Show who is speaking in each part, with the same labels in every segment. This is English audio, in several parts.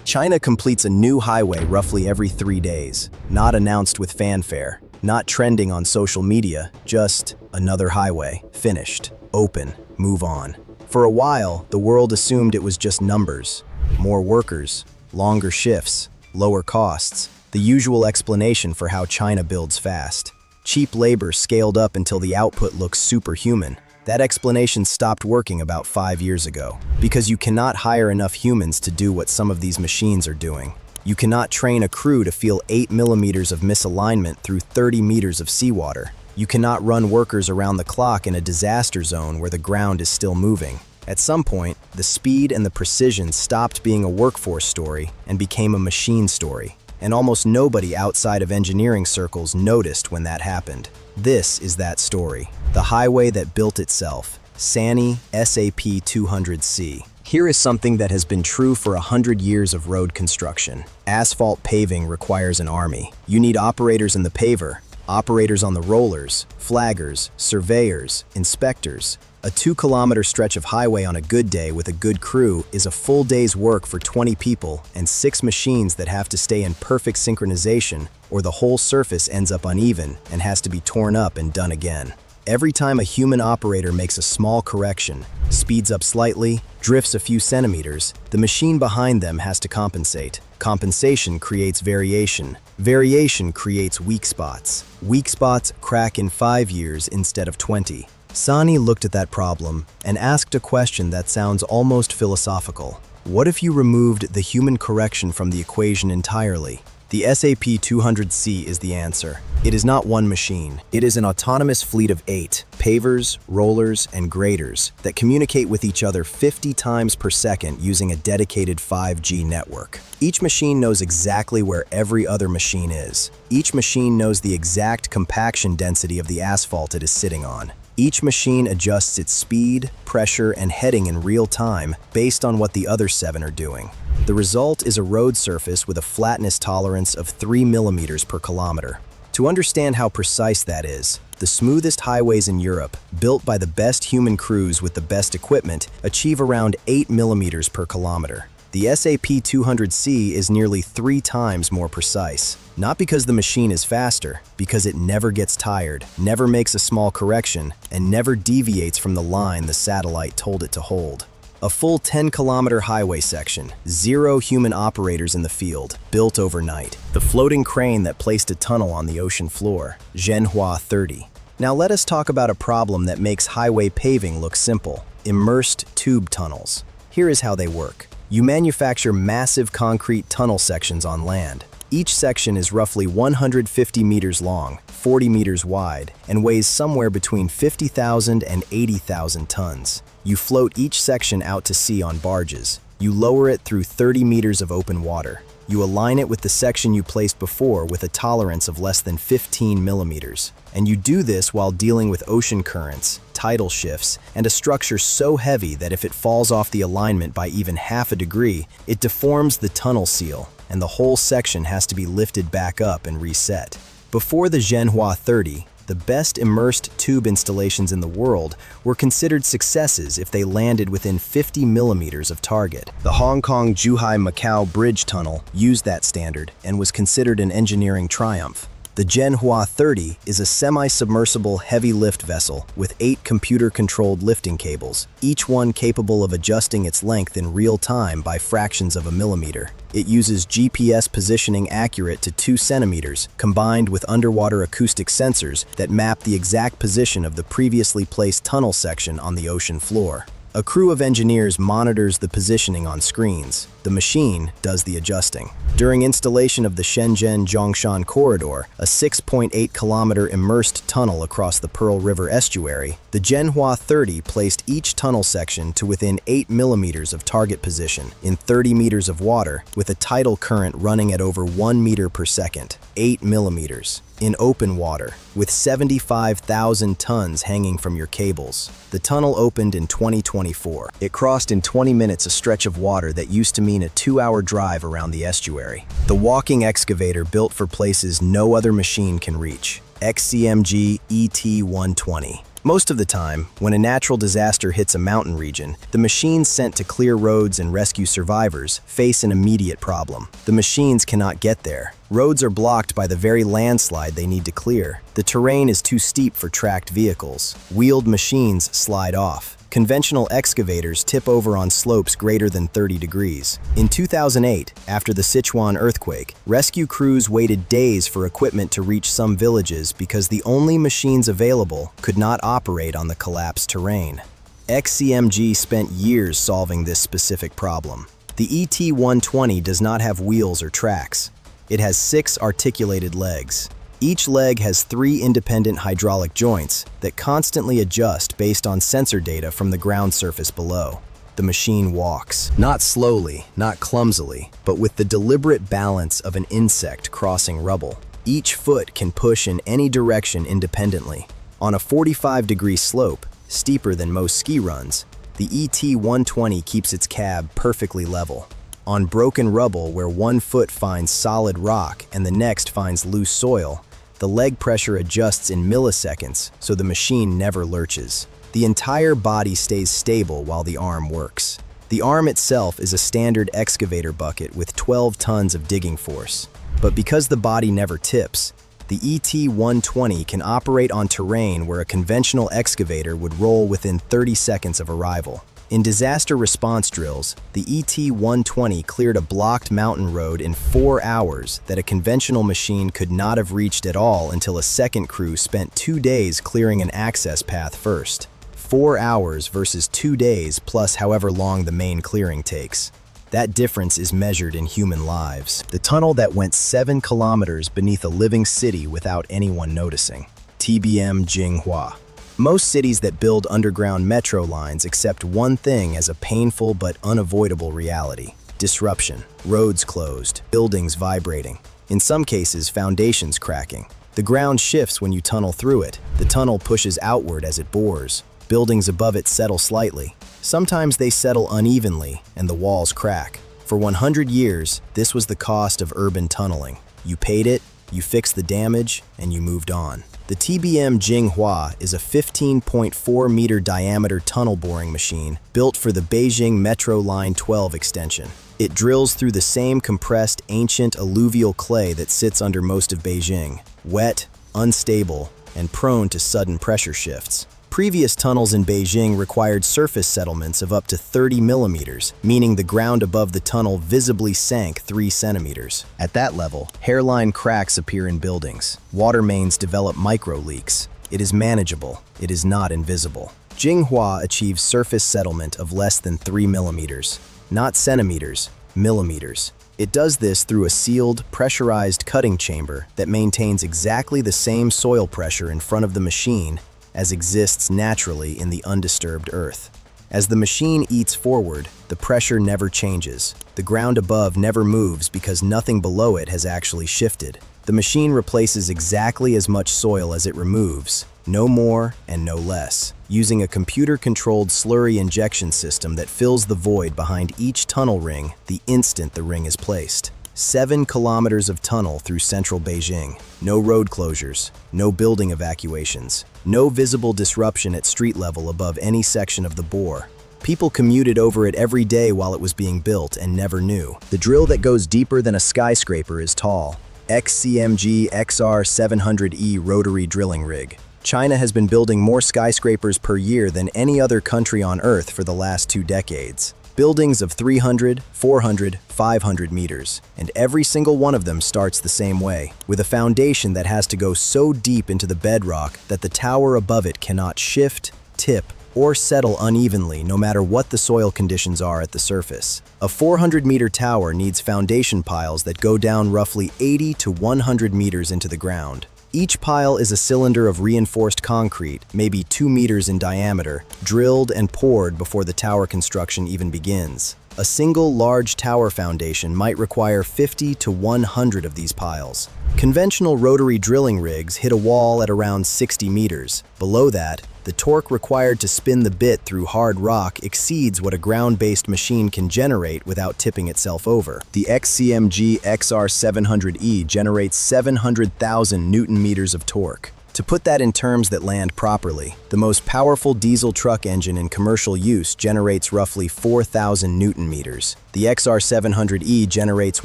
Speaker 1: China completes a new highway roughly every 3 days, not announced with fanfare, not trending on social media, just another highway, finished, open, move on. For a while, the world assumed it was just numbers, more workers, longer shifts, lower costs, the usual explanation for how China builds fast. Cheap labor scaled up until the output looks superhuman. That explanation stopped working about 5 years ago, because you cannot hire enough humans to do what some of these machines are doing. You cannot train a crew to feel 8 millimeters of misalignment through 30 meters of seawater. You cannot run workers around the clock in a disaster zone where the ground is still moving. At some point, the speed and the precision stopped being a workforce story and became a machine story. And almost nobody outside of engineering circles noticed when that happened. This is that story. The highway that built itself, SANY SAP 200C. Here is something that has been true for 100 years of road construction. Asphalt paving requires an army. You need operators in the paver, operators on the rollers, flaggers, surveyors, inspectors. A 2-kilometer stretch of highway on a good day with a good crew is a full day's work for 20 people and 6 machines that have to stay in perfect synchronization, or the whole surface ends up uneven and has to be torn up and done again. Every time a human operator makes a small correction, speeds up slightly, drifts a few centimeters, the machine behind them has to compensate. Compensation creates variation. Variation creates weak spots. Weak spots crack in 5 years instead of 20. SANY looked at that problem and asked a question that sounds almost philosophical. What if you removed the human correction from the equation entirely? The SAP 200C is the answer. It is not one machine. It is an autonomous fleet of 8 pavers, rollers, and graders that communicate with each other 50 times per second using a dedicated 5G network. Each machine knows exactly where every other machine is. Each machine knows the exact compaction density of the asphalt it is sitting on. Each machine adjusts its speed, pressure, and heading in real time based on what the other 7 are doing. The result is a road surface with a flatness tolerance of 3 millimeters per kilometer. To understand how precise that is, the smoothest highways in Europe, built by the best human crews with the best equipment, achieve around 8 millimeters per kilometer. The SAP 200C is nearly 3 times more precise. Not because the machine is faster, because it never gets tired, never makes a small correction, and never deviates from the line the satellite told it to hold. A full 10-kilometer highway section, 0 human operators in the field, built overnight. The floating crane that placed a tunnel on the ocean floor, Jing Hua 30. Now let us talk about a problem that makes highway paving look simple: immersed tube tunnels. Here is how they work. You manufacture massive concrete tunnel sections on land. Each section is roughly 150 meters long, 40 meters wide, and weighs somewhere between 50,000 and 80,000 tons. You float each section out to sea on barges. You lower it through 30 meters of open water. You align it with the section you placed before with a tolerance of less than 15 millimeters. And you do this while dealing with ocean currents, tidal shifts, and a structure so heavy that if it falls off the alignment by even half a degree, it deforms the tunnel seal, and the whole section has to be lifted back up and reset. Before the Jing Hua 30, the best immersed tube installations in the world were considered successes if they landed within 50 millimeters of target. The Hong Kong-Zhuhai-Macau Bridge Tunnel used that standard and was considered an engineering triumph. The Jing Hua 30 is a semi-submersible heavy lift vessel with 8 computer-controlled lifting cables, each one capable of adjusting its length in real time by fractions of a millimeter. It uses GPS positioning accurate to 2 centimeters, combined with underwater acoustic sensors that map the exact position of the previously placed tunnel section on the ocean floor. A crew of engineers monitors the positioning on screens. The machine does the adjusting. During installation of the Shenzhen-Zhongshan corridor, a 6.8-kilometer immersed tunnel across the Pearl River estuary, the Jing Hua 30 placed each tunnel section to within 8 millimeters of target position in 30 meters of water with a tidal current running at over 1 meter per second, 8 millimeters. In open water, with 75,000 tons hanging from your cables. The tunnel opened in 2024. It crossed in 20 minutes a stretch of water that used to mean a 2-hour drive around the estuary. The walking excavator built for places no other machine can reach. XCMG ET 120. Most of the time, when a natural disaster hits a mountain region, the machines sent to clear roads and rescue survivors face an immediate problem. The machines cannot get there. Roads are blocked by the very landslide they need to clear. The terrain is too steep for tracked vehicles. Wheeled machines slide off. Conventional excavators tip over on slopes greater than 30 degrees. In 2008, after the Sichuan earthquake, rescue crews waited days for equipment to reach some villages because the only machines available could not operate on the collapsed terrain. XCMG spent years solving this specific problem. The ET-120 does not have wheels or tracks. It has 6 articulated legs. Each leg has 3 independent hydraulic joints that constantly adjust based on sensor data from the ground surface below. The machine walks, not slowly, not clumsily, but with the deliberate balance of an insect crossing rubble. Each foot can push in any direction independently. On a 45-degree slope, steeper than most ski runs, the ET-120 keeps its cab perfectly level. On broken rubble where one foot finds solid rock and the next finds loose soil, the leg pressure adjusts in milliseconds so the machine never lurches. The entire body stays stable while the arm works. The arm itself is a standard excavator bucket with 12 tons of digging force. But because the body never tips, the ET-120 can operate on terrain where a conventional excavator would roll within 30 seconds of arrival. In disaster response drills, the ET-120 cleared a blocked mountain road in 4 hours that a conventional machine could not have reached at all until a second crew spent 2 days clearing an access path first. 4 hours versus 2 days plus however long the main clearing takes. That difference is measured in human lives. The tunnel that went 7 kilometers beneath a living city without anyone noticing. TBM Jing Hua. Most cities that build underground metro lines accept one thing as a painful but unavoidable reality: disruption. Roads closed, buildings vibrating. In some cases, foundations cracking. The ground shifts when you tunnel through it. The tunnel pushes outward as it bores. Buildings above it settle slightly. Sometimes they settle unevenly and the walls crack. For 100 years, this was the cost of urban tunneling. You paid it, you fixed the damage, and you moved on. The TBM Jing Hua is a 15.4-meter diameter tunnel boring machine built for the Beijing Metro Line 12 extension. It drills through the same compressed ancient alluvial clay that sits under most of Beijing, wet, unstable, and prone to sudden pressure shifts. Previous tunnels in Beijing required surface settlements of up to 30 millimeters, meaning the ground above the tunnel visibly sank 3 centimeters. At that level, hairline cracks appear in buildings. Water mains develop micro-leaks. It is manageable. It is not invisible. Jing Hua achieves surface settlement of less than 3 millimeters. Not centimeters, millimeters. It does this through a sealed, pressurized cutting chamber that maintains exactly the same soil pressure in front of the machine as exists naturally in the undisturbed earth. As the machine eats forward, the pressure never changes. The ground above never moves because nothing below it has actually shifted. The machine replaces exactly as much soil as it removes, no more and no less, using a computer-controlled slurry injection system that fills the void behind each tunnel ring the instant the ring is placed. 7 kilometers of tunnel through central Beijing. No road closures, no building evacuations, no visible disruption at street level above any section of the bore. People commuted over it every day while it was being built and never knew. The drill that goes deeper than a skyscraper is tall. XCMG XR700E Rotary Drilling Rig. China has been building more skyscrapers per year than any other country on Earth for the last 2 decades. Buildings of 300, 400, 500 meters, and every single one of them starts the same way, with a foundation that has to go so deep into the bedrock that the tower above it cannot shift, tip, or settle unevenly no matter what the soil conditions are at the surface. A 400-meter tower needs foundation piles that go down roughly 80 to 100 meters into the ground. Each pile is a cylinder of reinforced concrete, maybe 2 meters in diameter, drilled and poured before the tower construction even begins. A single large tower foundation might require 50 to 100 of these piles. Conventional rotary drilling rigs hit a wall at around 60 meters. Below that, the torque required to spin the bit through hard rock exceeds what a ground-based machine can generate without tipping itself over. The XCMG XR700E generates 700,000 Newton-meters of torque. To put that in terms that land properly, the most powerful diesel truck engine in commercial use generates roughly 4,000 Newton meters. The XR700E generates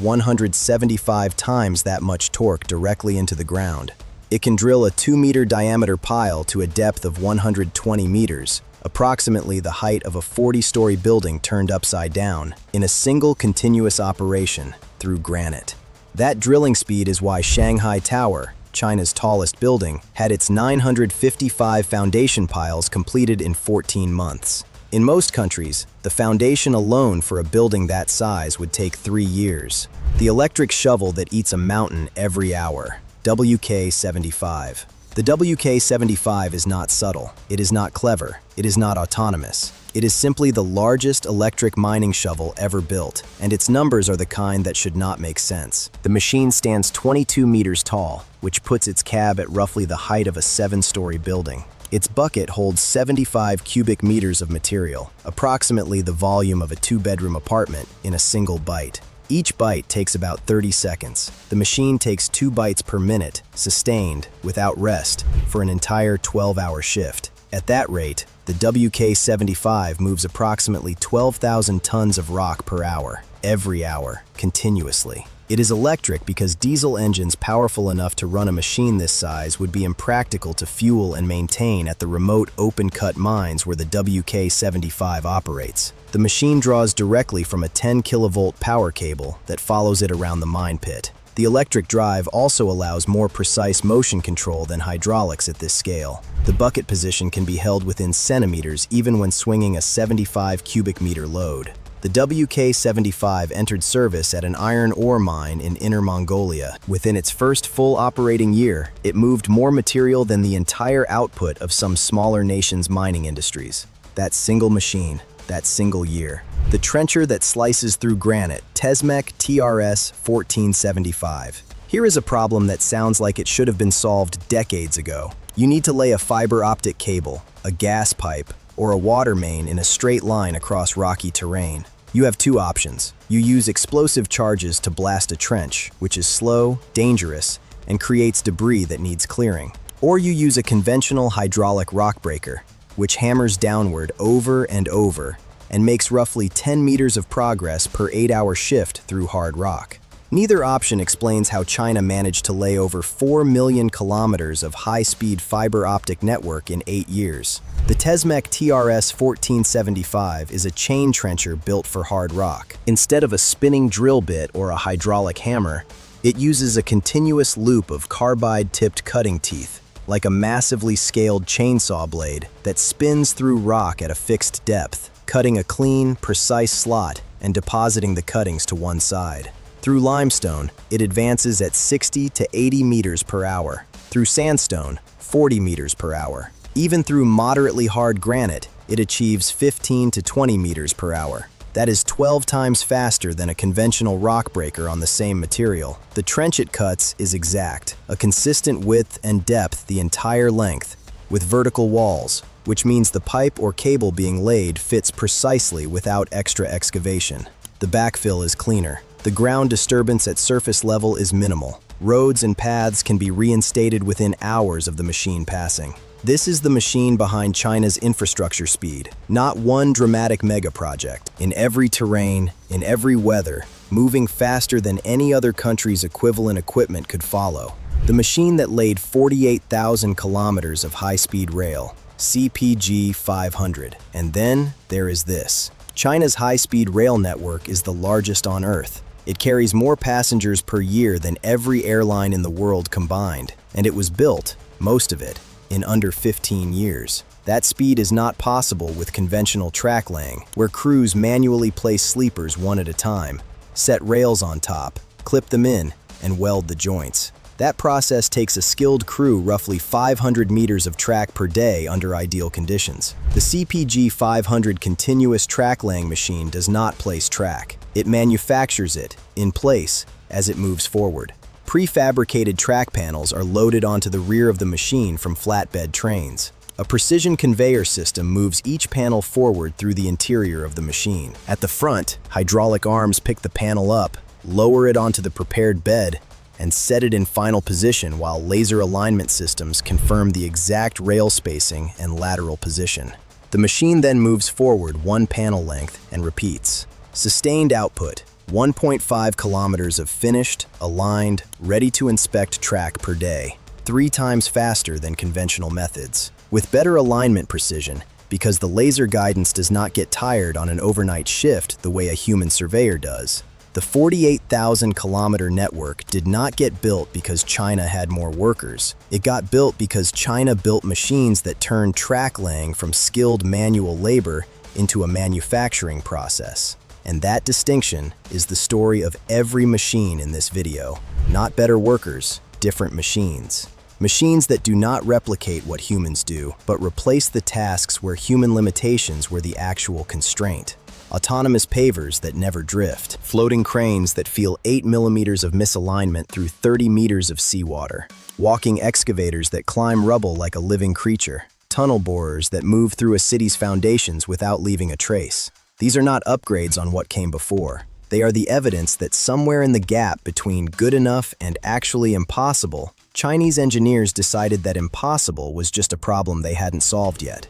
Speaker 1: 175 times that much torque directly into the ground. It can drill a 2-meter diameter pile to a depth of 120 meters, approximately the height of a 40-story building turned upside down, in a single continuous operation through granite. That drilling speed is why Shanghai Tower, China's tallest building, had its 955 foundation piles completed in 14 months. In most countries, the foundation alone for a building that size would take 3 years. The electric shovel that eats a mountain every hour. WK-75. The WK-75 is not subtle, it is not clever, it is not autonomous. It is simply the largest electric mining shovel ever built, and its numbers are the kind that should not make sense. The machine stands 22 meters tall, which puts its cab at roughly the height of a 7-story building. Its bucket holds 75 cubic meters of material, approximately the volume of a 2-bedroom apartment, in a single bite. Each bite takes about 30 seconds. The machine takes 2 bites per minute, sustained, without rest, for an entire 12-hour shift. At that rate, the WK-75 moves approximately 12,000 tons of rock per hour, every hour, continuously. It is electric because diesel engines powerful enough to run a machine this size would be impractical to fuel and maintain at the remote open-cut mines where the WK-75 operates. The machine draws directly from a 10 kilovolt power cable that follows it around the mine pit. The electric drive also allows more precise motion control than hydraulics at this scale. The bucket position can be held within centimeters even when swinging a 75 cubic meter load. The WK-75 entered service at an iron ore mine in Inner Mongolia. Within its first full operating year, it moved more material than the entire output of some smaller nations' mining industries. That single machine, that single year. The trencher that slices through granite, TBM TRS 1475. Here is a problem that sounds like it should have been solved decades ago. You need to lay a fiber optic cable, a gas pipe, or a water main in a straight line across rocky terrain. You have 2 options. You use explosive charges to blast a trench, which is slow, dangerous, and creates debris that needs clearing. Or you use a conventional hydraulic rock breaker, which hammers downward over and over and makes roughly 10 meters of progress per 8-hour shift through hard rock. Neither option explains how China managed to lay over 4 million kilometers of high-speed fiber optic network in 8 years. The TBM TRS 1475 is a chain trencher built for hard rock. Instead of a spinning drill bit or a hydraulic hammer, it uses a continuous loop of carbide-tipped cutting teeth, like a massively scaled chainsaw blade that spins through rock at a fixed depth, cutting a clean, precise slot and depositing the cuttings to one side. Through limestone, it advances at 60 to 80 meters per hour. Through sandstone, 40 meters per hour. Even through moderately hard granite, it achieves 15 to 20 meters per hour. That is 12 times faster than a conventional rock breaker on the same material. The trench it cuts is exact, a consistent width and depth the entire length, with vertical walls, which means the pipe or cable being laid fits precisely without extra excavation. The backfill is cleaner. The ground disturbance at surface level is minimal. Roads and paths can be reinstated within hours of the machine passing. This is the machine behind China's infrastructure speed, not one dramatic mega project. In every terrain, in every weather, moving faster than any other country's equivalent equipment could follow. The machine that laid 48,000 kilometers of high-speed rail, CPG 500. And then there is this. China's high-speed rail network is the largest on Earth. It carries more passengers per year than every airline in the world combined, and it was built, most of it, in under 15 years. That speed is not possible with conventional track laying, where crews manually place sleepers one at a time, set rails on top, clip them in, and weld the joints. That process takes a skilled crew roughly 500 meters of track per day under ideal conditions. The CPG 500 continuous track laying machine does not place track. It manufactures it, in place, as it moves forward. Prefabricated track panels are loaded onto the rear of the machine from flatbed trains. A precision conveyor system moves each panel forward through the interior of the machine. At the front, hydraulic arms pick the panel up, lower it onto the prepared bed, and set it in final position while laser alignment systems confirm the exact rail spacing and lateral position. The machine then moves forward one panel length and repeats. Sustained output: 1.5 kilometers of finished, aligned, ready-to-inspect track per day, 3 times faster than conventional methods. With better alignment precision, because the laser guidance does not get tired on an overnight shift the way a human surveyor does. The 48,000-kilometer network did not get built because China had more workers. It got built because China built machines that turned track laying from skilled manual labor into a manufacturing process. And that distinction is the story of every machine in this video. Not better workers, different machines. Machines that do not replicate what humans do, but replace the tasks where human limitations were the actual constraint. Autonomous pavers that never drift, floating cranes that feel 8 millimeters of misalignment through 30 meters of seawater, walking excavators that climb rubble like a living creature, tunnel borers that move through a city's foundations without leaving a trace. These are not upgrades on what came before. They are the evidence that somewhere in the gap between good enough and actually impossible, Chinese engineers decided that impossible was just a problem they hadn't solved yet.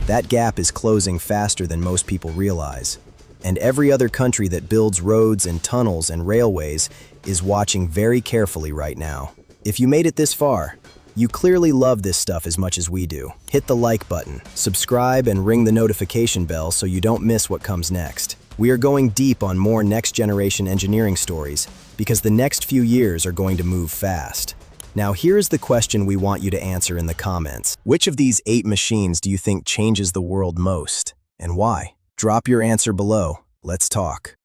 Speaker 1: That gap is closing faster than most people realize. And every other country that builds roads and tunnels and railways is watching very carefully right now. If you made it this far, you clearly love this stuff as much as we do. Hit the like button, subscribe, and ring the notification bell so you don't miss what comes next. We are going deep on more next-generation engineering stories because the next few years are going to move fast. Now here's the question we want you to answer in the comments. Which of these 8 machines do you think changes the world most, and why? Drop your answer below. Let's talk.